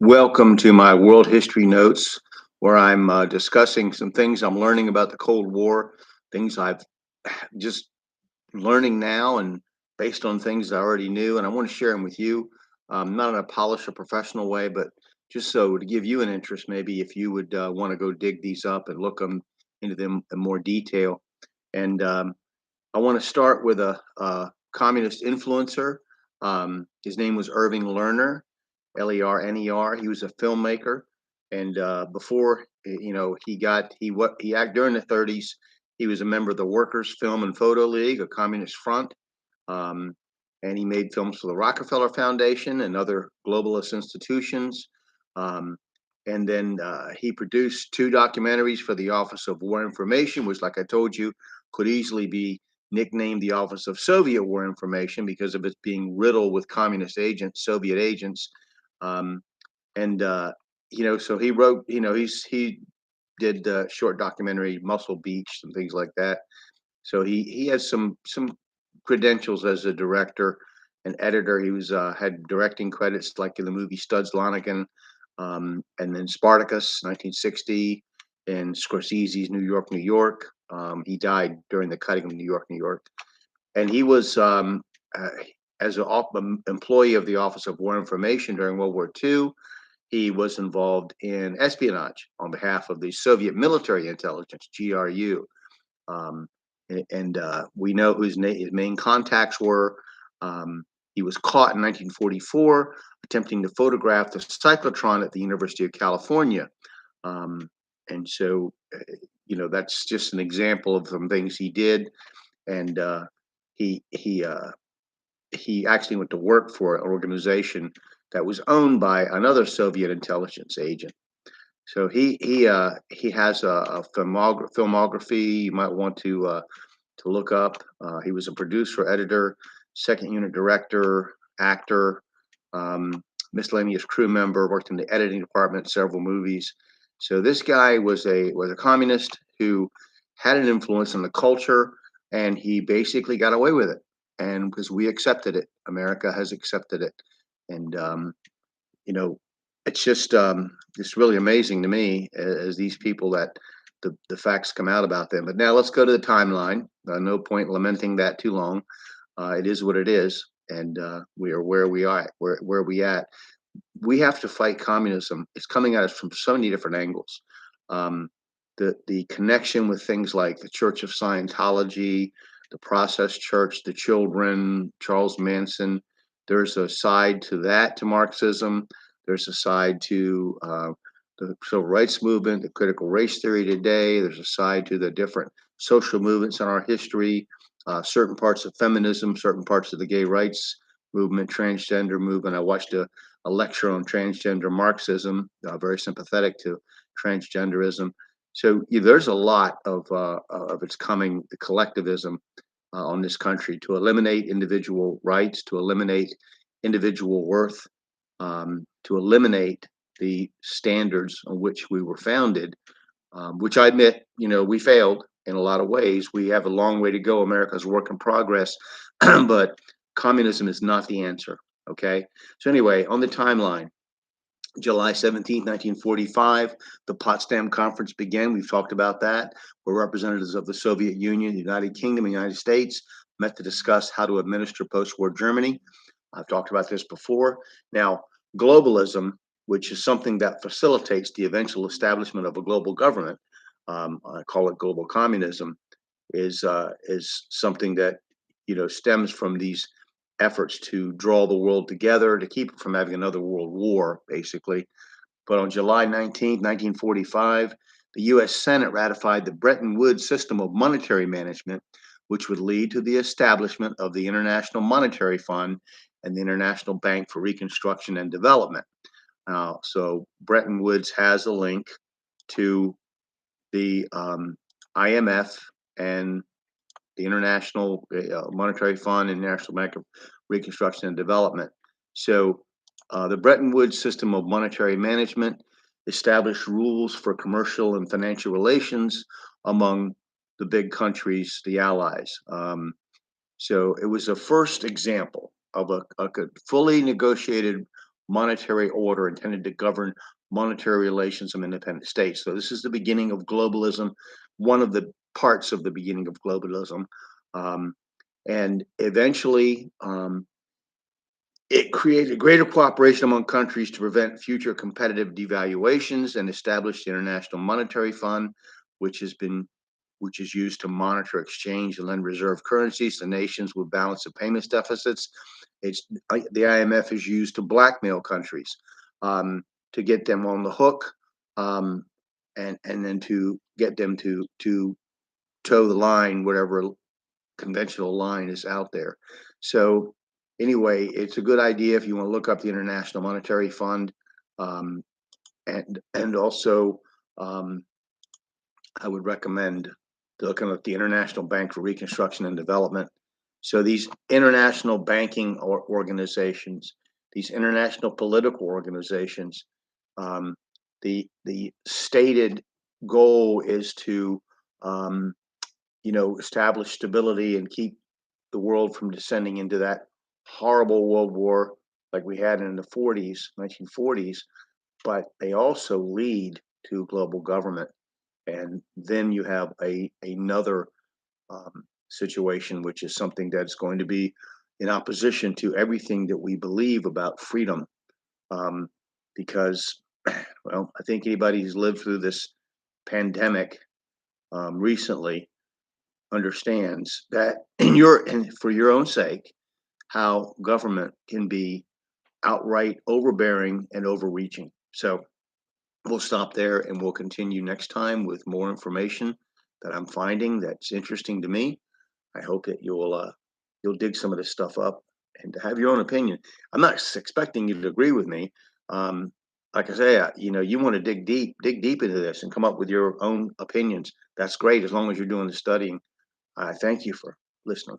Welcome to my World History Notes, where I'm discussing some things I'm learning about the Cold War, things I've just learning now, and based on things I already knew, and I want to share them with you, not in a polished or professional way, but just so to give you an interest, maybe if you would want to go dig these up and look them into them in more detail. And I want to start with a communist influencer. His name was Irving Lerner, Lerner. He was a filmmaker, and before he acted during the 30s. He was a member of the Workers' Film and Photo League, a communist front, um, and he made films for the Rockefeller Foundation and other globalist institutions. Um, and then he produced two documentaries for the Office of War Information, which, like I told you, could easily be nicknamed the Office of Soviet War Information because of its being riddled with communist agents, Soviet agents. Um, and so he wrote, he did short documentary Muscle Beach and things like that. So he has some credentials as a director and editor. He was had directing credits like in the movie Studs Lonigan, and then Spartacus, 1960, and Scorsese's New York, New York. He died during the cutting of New York, New York, and he was uh, as an employee of the Office of War Information during World War II. He was involved in espionage on behalf of the Soviet Military Intelligence (GRU). Um, and we know who his main contacts were. He was caught in 1944 attempting to photograph the cyclotron at the University of California. Um, and so, that's just an example of some things he did. And he he uh, he actually went to work for an organization that was owned by another Soviet intelligence agent. So he has a filmography you might want to look up. He was a producer, editor, second unit director, actor, miscellaneous crew member, worked in the editing department, several movies. So this guy was a communist who had an influence on the culture, and he basically got away with it. And because we accepted it, America has accepted it, and you know, it's really amazing to me as these people that the facts come out about them. But now let's go to the timeline. No point lamenting that too long. It is what it is, and we are where we are. Where we at? We have to fight communism. It's coming at us from so many different angles. Um, the connection with things like the Church of Scientology, the Process Church, the Children, Charles Manson. There's a side to that to Marxism. There's a side to the civil rights movement, the critical race theory today. There's a side to the different social movements in our history, certain parts of feminism, certain parts of the gay rights movement, transgender movement. I watched a lecture on transgender Marxism, very sympathetic to transgenderism. So there's a lot of its coming, the collectivism on this country to eliminate individual rights, to eliminate individual worth, to eliminate the standards on which we were founded, which I admit, we failed in a lot of ways. We have a long way to go. America's a work in progress, but communism is not the answer. Okay. So, anyway, on the timeline, July 17th, 1945, the Potsdam Conference began. We've talked about that, where representatives of the Soviet Union, the United Kingdom, and the United States met to discuss how to administer post war Germany. I've talked about this before. Now, globalism, which is something that facilitates the eventual establishment of a global government, I call it global communism, is something that stems from these efforts to draw the world together to keep it from having another world war, basically. But on July 19th, 1945, the U.S. Senate ratified the Bretton Woods system of monetary management, which would lead to the establishment of the International Monetary Fund and the International Bank for Reconstruction and Development. So Bretton Woods has a link to the IMF and the International Monetary Fund and National Bank of Reconstruction and Development. So the Bretton Woods system of monetary management established rules for commercial and financial relations among the big countries, the allies. So it was a first example of a fully negotiated monetary order intended to govern monetary relations of independent states. So this is the beginning of globalism, one of the parts of the beginning of globalism. Um, and eventually, it created greater cooperation among countries to prevent future competitive devaluations and established the International Monetary Fund, which has been which is used to monitor exchange and lend reserve currencies to nations with balance of payments deficits. It's the IMF is used to blackmail countries, to get them on the hook, um, and then to get them to toe the line, whatever conventional line is out there. So anyway, it's a good idea if you want to look up the International Monetary Fund, um, and also, um, I would recommend looking at the International Bank for Reconstruction and Development. So these international banking organizations, these international political organizations, um, the stated goal is to, um, establish stability and keep the world from descending into that horrible world war like we had in the 40s, 1940s, but they also lead to global government. And then you have another, situation, which is something that's going to be in opposition to everything that we believe about freedom. Um, because, well, I think anybody who's lived through this pandemic, recently, understands that and for your own sake, how government can be outright overbearing and overreaching. So we'll stop there and we'll continue next time with more information that I'm finding that's interesting to me. I hope that you'll dig some of this stuff up and have your own opinion. I'm not expecting you to agree with me. Um, like I say, you want to dig deep into this and come up with your own opinions. That's great as long as you're doing the studying. I thank you for listening.